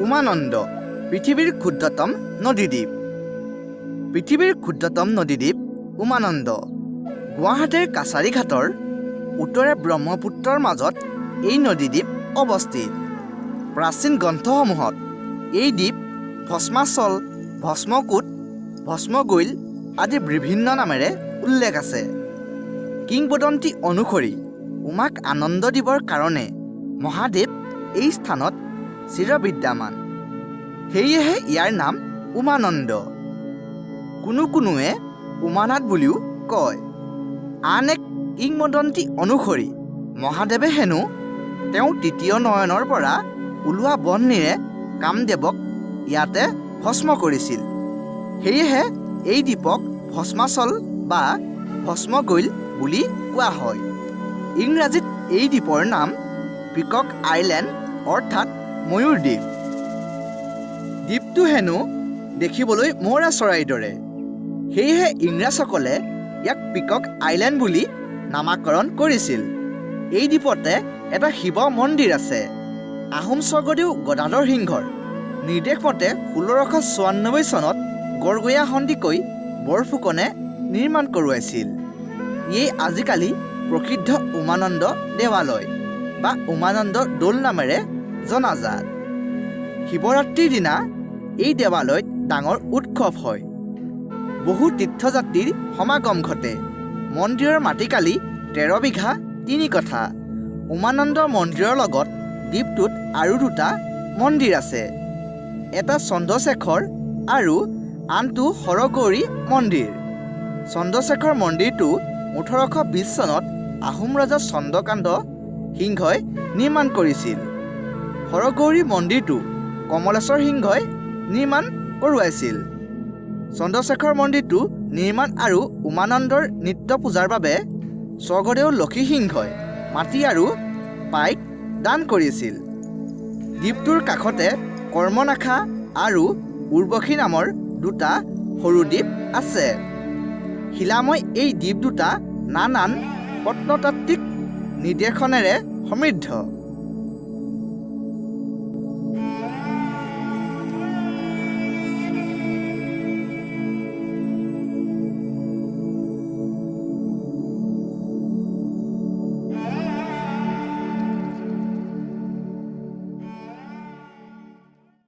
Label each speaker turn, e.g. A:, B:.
A: উমানন্দ পৃথিৱীৰ ক্ষুদ্ৰতম নদীদ্বীপ। পৃথিৱীৰ ক্ষুদ্ৰতম নদীদ্বীপ উমানন্দ গুৱাহাটীৰ কাছাৰীঘাটৰ উত্তৰে ব্ৰহ্মপুত্ৰৰ মাজত এই নদীদ্বীপ অৱস্থিত। প্ৰাচীন গ্ৰন্থসমূহত এই দ্বীপ ভস্মাচল, ভস্মকূট, ভস্মগৈল আদি বিভিন্ন নামেৰে উল্লেখ আছে। কিংবদন্তি অনুসৰি উমাক আনন্দ দিবৰ কাৰণে মহাদেৱ এই স্থানত চিৰবিদ্যমান, সেয়েহে ইয়াৰ নাম উমানন্দ। কোনোৱে উমানাথ বুলিও কয়। আন এক কিংবদন্তি অনুসৰি মহাদেৱে হেনো তেওঁ তৃতীয় নয়নৰ পৰা ওলোৱা বহ্নিৰে কামদেৱক ইয়াতে ভস্ম কৰিছিল, সেয়েহে এই দ্বীপক ভস্মাচল বা ভস্মগৈল বুলি কোৱা হয়। ইংৰাজীত এই দ্বীপৰ নাম পিকক আইলেণ্ড অৰ্থাৎ ময়ূৰ দ্বীপ। দ্বীপটো হেনো দেখিবলৈ মৌৰা চৰাইৰ দৰে, সেয়েহে ইংৰাজসকলে ইয়াক পিকক আইলেণ্ড বুলি নামাকৰণ কৰিছিল। এই দ্বীপতে এটা শিৱ মন্দিৰ আছে। আহোম স্বৰ্গদেউ গদাধৰ সিংহৰ নিৰ্দেশমতে 1694 চনত গড়গঞা সন্দিকৈ বৰফুকনে নিৰ্মাণ কৰোৱাইছিল। ইয়েই আজিকালি প্ৰসিদ্ধ উমানন্দ দেৱালয় বা উমানন্দ দৌল নামেৰে জনাজাত। শিৱৰাত্ৰিৰ দিনা এই দেৱালয়ত ডাঙৰ উৎসৱ হয়। বহু তীৰ্থযাত্ৰীৰ সমাগম ঘটে। মন্দিৰৰ মাটিকালি 13 বিঘা 3 কঠা। উমানন্দ মন্দিৰৰ লগত দ্বীপটোত আৰু 2টা মন্দিৰ আছে। এটা চন্দ্ৰশেখৰ আৰু আনটো হৰগৌৰী মন্দিৰ। চন্দ্ৰশেখৰ মন্দিৰটো 1820 চনত আহোম ৰজা চন্দ্ৰকান্ত সিংহই নিৰ্মাণ কৰিছিল। হৰগৌৰী মন্দিৰটো কমলেশ্বৰ সিংহই নিৰ্মাণ কৰোৱাইছিল। চন্দ্ৰশেখৰ মন্দিৰটো নিৰ্মাণ আৰু উমানন্দৰ নিত্য পূজাৰ বাবে স্বৰ্গদেউ লক্ষী সিংহই মাটি আৰু পাইক দান কৰিছিল। দ্বীপটোৰ কাষতে কৰ্মনাখা আৰু উৰ্বশী নামৰ 2টা সৰু দ্বীপ আছে। শিলাময় এই দ্বীপ 2টা নানান প্ৰত্নতাত্ত্বিক নিদৰ্শনেৰে সমৃদ্ধ।